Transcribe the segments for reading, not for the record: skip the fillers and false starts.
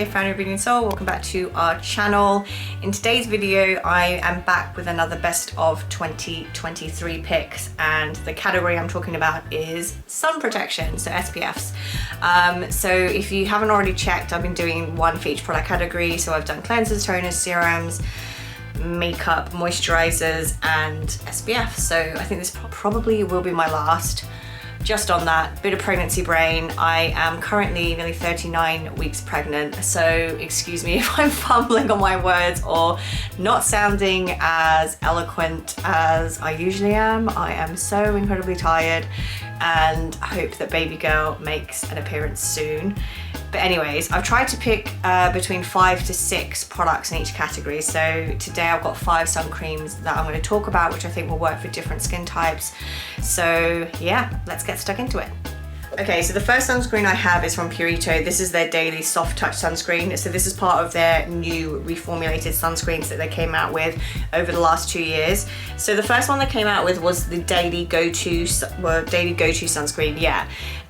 founder of Beauty in Seoul. Welcome back to our channel. In today's video, I am back with another best of 2023 picks, and the category I'm talking about is sun protection, so SPFs. So if you haven't already checked, I've been doing one for each product category. So I've done cleansers, toners, serums, makeup, moisturizers, and SPF. So I think this probably will be my last. Just on that, bit of pregnancy brain. I am currently nearly 39 weeks pregnant, so excuse me if I'm fumbling on my words or not sounding as eloquent as I usually am. I am so incredibly tired and I hope that baby girl makes an appearance soon. But anyways, I've tried to pick between 5 to 6 products in each category. So today I've got 5 sun creams that I'm going to talk about, which I think will work for different skin types. So yeah, let's get stuck into it. Okay, so the first sunscreen I have is from Purito. This is their daily soft touch sunscreen. So this is part of their new reformulated sunscreens that they came out with over the last 2 years. So the first one they came out with was the daily go-to sunscreen, yeah.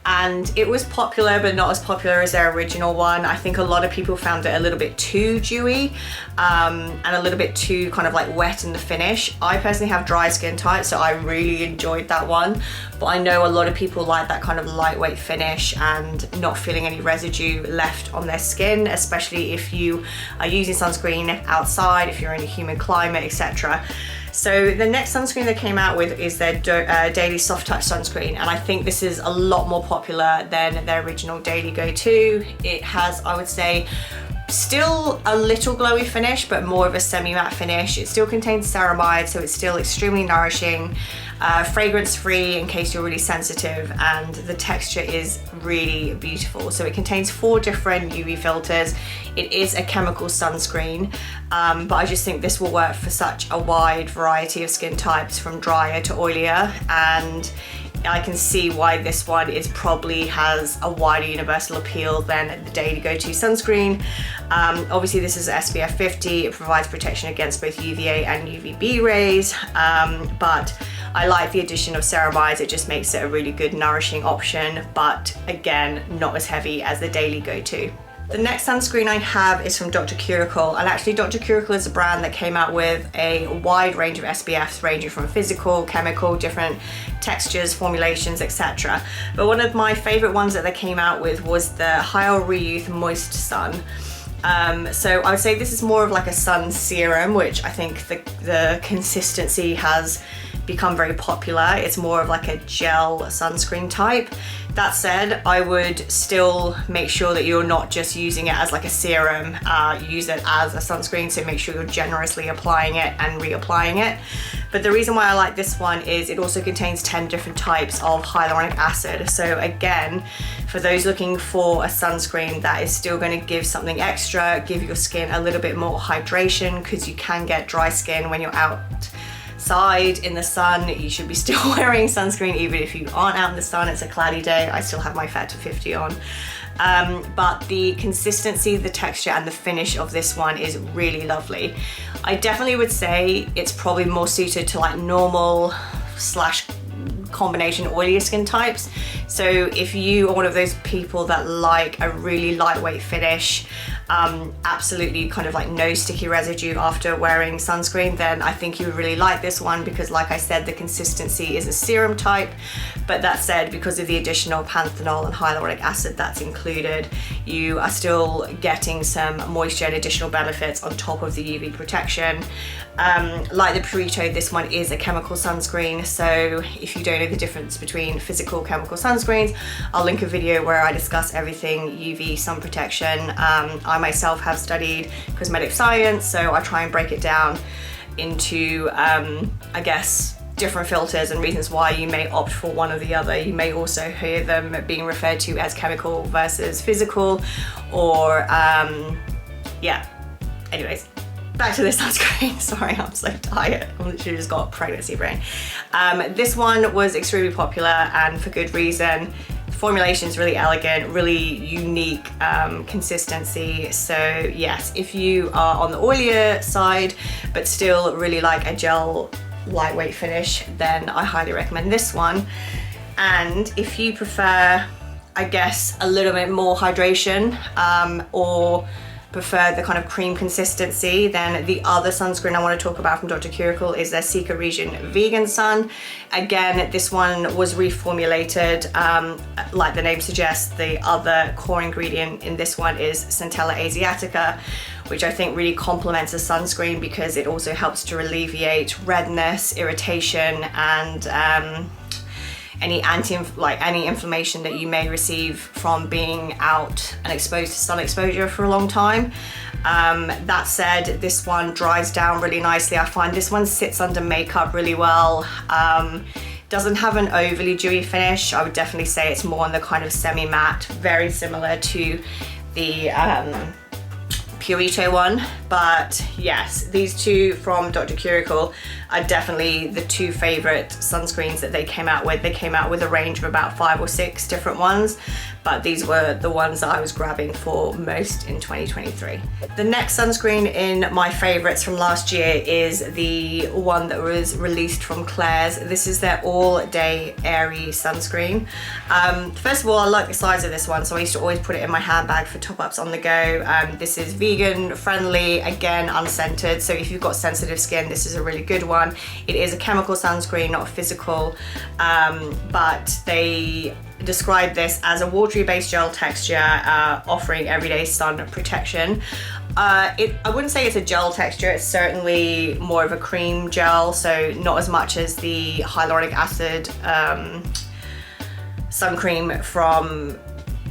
And it was popular, but not as popular as their original one. I think a lot of people found it a little bit too dewy and a little bit too kind of like wet in the finish. I personally have dry skin type, so I really enjoyed that one. But I know a lot of people like that kind of lightweight finish and not feeling any residue left on their skin, especially if you are using sunscreen outside, if you're in a humid climate, etc. So the next sunscreen they came out with is their daily soft touch sunscreen, and I think this is a lot more popular than their original daily go-to. It has, I would say, still a little glowy finish, but more of a semi-matte finish. It still contains ceramide, so it's still extremely nourishing, fragrance-free in case you're really sensitive, and the texture is really beautiful. So it contains 4 different UV filters. It is a chemical sunscreen, but I just think this will work for such a wide variety of skin types, from drier to oilier, and I can see why this one probably has a wider universal appeal than the daily go-to sunscreen. Obviously this is SPF 50, it provides protection against both UVA and UVB rays, but I like the addition of ceramides. It just makes it a really good nourishing option, but again, not as heavy as the daily go-to. The next sunscreen I have is from Dr. Cucle, and actually Dr. Cucle is a brand that came out with a wide range of SPFs ranging from physical, chemical, different textures, formulations, etc. But one of my favorite ones that they came out with was the Hyal Youth Moist Sun. So I would say this is more of like a sun serum, which I think the consistency has become very popular. It's more of like a gel sunscreen type. That said, I would still make sure that you're not just using it as like a serum, use it as a sunscreen, so make sure you're generously applying it and reapplying it. But the reason why I like this one is it also contains 10 different types of hyaluronic acid. So again, for those looking for a sunscreen that is still going to give something extra, give your skin a little bit more hydration, because you can get dry skin when you're outside in the sun. You should be still wearing sunscreen even if you aren't out in the sun. It's a cloudy day. I still have my Factor 50 on. But the consistency, the texture, and the finish of this one is really lovely. I definitely would say it's probably more suited to like normal / combination oilier skin types. So if you are one of those people that like a really lightweight finish, absolutely kind of like no sticky residue after wearing sunscreen, then I think you would really like this one, because like I said, the consistency is a serum type. But that said, because of the additional panthenol and hyaluronic acid that's included, you are still getting some moisture and additional benefits on top of the UV protection. Like the Purito, this one is a chemical sunscreen, so if you don't know the difference between physical chemical sunscreens, I'll link a video where I discuss everything UV sun protection. I myself have studied cosmetic science, so I try and break it down into, I guess, different filters and reasons why you may opt for one or the other. You may also hear them being referred to as chemical versus physical, or yeah, anyways. Back to this sunscreen. Sorry, I'm so tired. I literally just got pregnancy brain. This one was extremely popular, and for good reason. The formulation is really elegant, really unique consistency. So yes, if you are on the oilier side, but still really like a gel lightweight finish, then I highly recommend this one. And if you prefer I guess, a little bit more hydration, or prefer the kind of cream consistency, then the other sunscreen I want to talk about from Dr. Cucle is their Seeker Region Vegan Sun. Again, this one was reformulated. Like the name suggests, the other core ingredient in this one is Centella asiatica, which I think really complements a sunscreen because it also helps to alleviate redness, irritation, and any inflammation that you may receive from being out and exposed to sun exposure for a long time. That said, this one dries down really nicely. I find this one sits under makeup really well. Doesn't have an overly dewy finish. I would definitely say it's more on the kind of semi-matte, very similar to the Purito one. But yes, these two from Dr. Cucle are definitely the two favorite sunscreens that they came out with. They came out with a range of about 5 or 6 different ones, but these were the ones that I was grabbing for most in 2023. The next sunscreen in my favorites from last year is the one that was released from Klairs. This is their all day airy sunscreen. First of all, I like the size of this one, so I used to always put it in my handbag for top-ups on the go. This is vegan friendly, again unscented, so if you've got sensitive skin, this is a really good one. It is a chemical sunscreen, not a physical, but they describe this as a watery based gel texture, offering everyday sun protection. I wouldn't say it's a gel texture, it's certainly more of a cream gel, so not as much as the hyaluronic acid sun cream from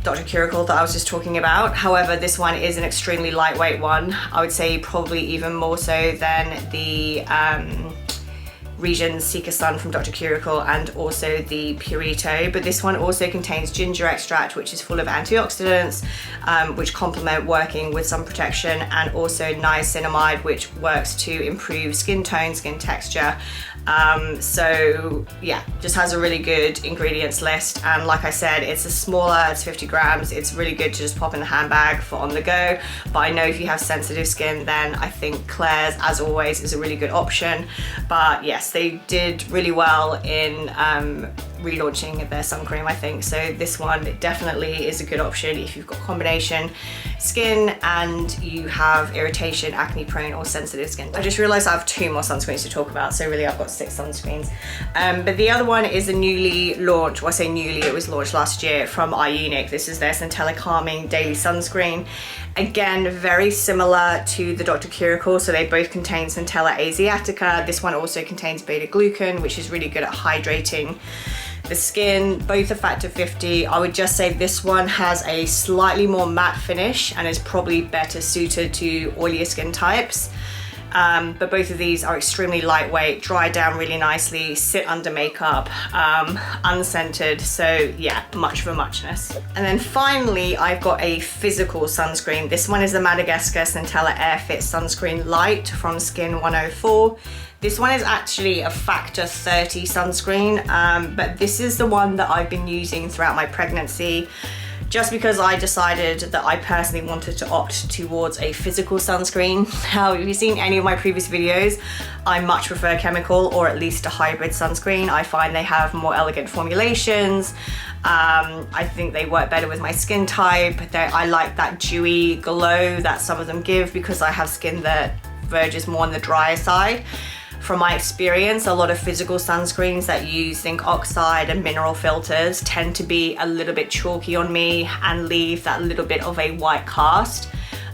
Dr. Cucle that I was just talking about. However, this one is an extremely lightweight one. I would say probably even more so than the Region Seeker Sun from Dr. Cucle and also the Purito, but this one also contains ginger extract, which is full of antioxidants, which complement working with sun protection, and also niacinamide, which works to improve skin tone, skin texture. So yeah, just has a really good ingredients list, and like I said, it's a smaller, it's 50 grams. It's really good to just pop in the handbag for on the go, but I know if you have sensitive skin, then I think Klairs, as always, is a really good option. But yes, they did really well in relaunching their sun cream, I think, so this one definitely is a good option if you've got combination skin and you have irritation, acne prone or sensitive skin. I just realized I have 2 more sunscreens to talk about, so really I've got 6 sunscreens. But the other one is a newly launched, well I say newly, it was launched last year, from Iunik. This is their Centella Calming Daily Sunscreen. Again, very similar to the Dr. Cucle, so they both contain Centella asiatica. This one also contains beta glucan, which is really good at hydrating the skin. Both are factor 50. I would just say this one has a slightly more matte finish and is probably better suited to oilier skin types. But both of these are extremely lightweight, dry down really nicely, sit under makeup, unscented, so yeah, much of a muchness. And then finally, I've got a physical sunscreen. This one is the Madagascar Centella Air Fit Sunscreen Light from Skin 104. This one is actually a factor 30 sunscreen, but this is the one that I've been using throughout my pregnancy, just because I decided that I personally wanted to opt towards a physical sunscreen. Now, if you've seen any of my previous videos, I much prefer chemical or at least a hybrid sunscreen. I find they have more elegant formulations. I think they work better with my skin type. I like that dewy glow that some of them give because I have skin that verges more on the drier side. From my experience, a lot of physical sunscreens that use zinc oxide and mineral filters tend to be a little bit chalky on me and leave that little bit of a white cast.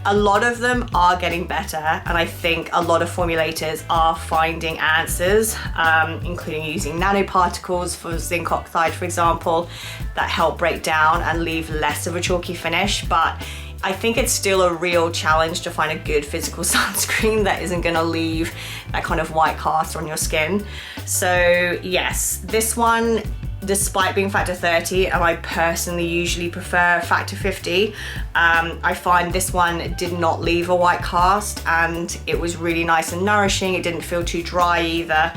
A lot of them are getting better, and I think a lot of formulators are finding answers, including using nanoparticles for zinc oxide, for example, that help break down and leave less of a chalky finish. But I think it's still a real challenge to find a good physical sunscreen that isn't gonna leave that kind of white cast on your skin. So yes, this one, despite being factor 30, and I personally usually prefer factor 50, I find this one did not leave a white cast and it was really nice and nourishing. It didn't feel too dry either.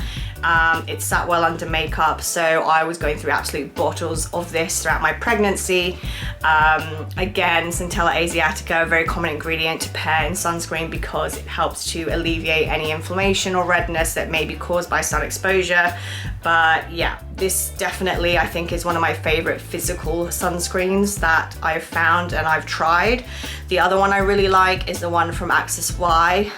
It sat well under makeup, so I was going through absolute bottles of this throughout my pregnancy. Again, centella asiatica, a very common ingredient to pair in sunscreen because it helps to alleviate any inflammation or redness that may be caused by sun exposure. But yeah, this definitely I think is one of my favorite physical sunscreens that I've found and I've tried. The other one I really like is the one from Axis Y,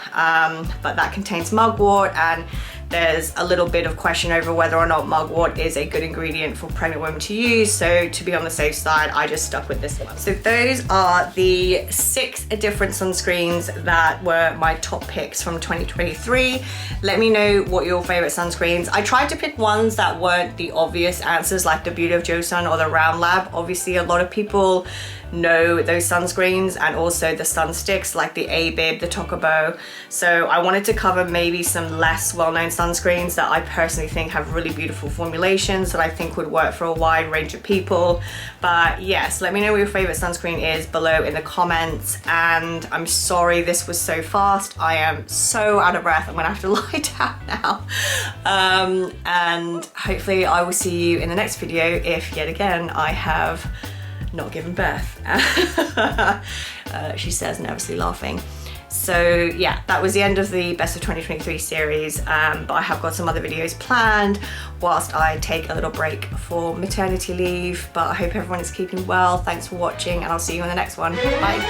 but that contains mugwort, and there's a little bit of question over whether or not mugwort is a good ingredient for pregnant women to use. So to be on the safe side, I just stuck with this one. So those are the 6 different sunscreens that were my top picks from 2023. Let me know what your favorite sunscreens. I tried to pick ones that weren't the obvious answers like the Beauty of Joseon or the Round Lab. Obviously, a lot of people know those sunscreens and also the sun sticks like the A-Bib, the Tokobo. So I wanted to cover maybe some less well-known sunscreens that I personally think have really beautiful formulations that I think would work for a wide range of people. But yes, let me know what your favorite sunscreen is below in the comments. And I'm sorry this was so fast. I am so out of breath. I'm gonna have to lie down now. And hopefully I will see you in the next video if yet again I have not given birth. She says, nervously laughing. So yeah, that was the end of the Best of 2023 series, but I have got some other videos planned whilst I take a little break for maternity leave. But I hope everyone is keeping well. Thanks for watching, and I'll see you in the next one. Bye.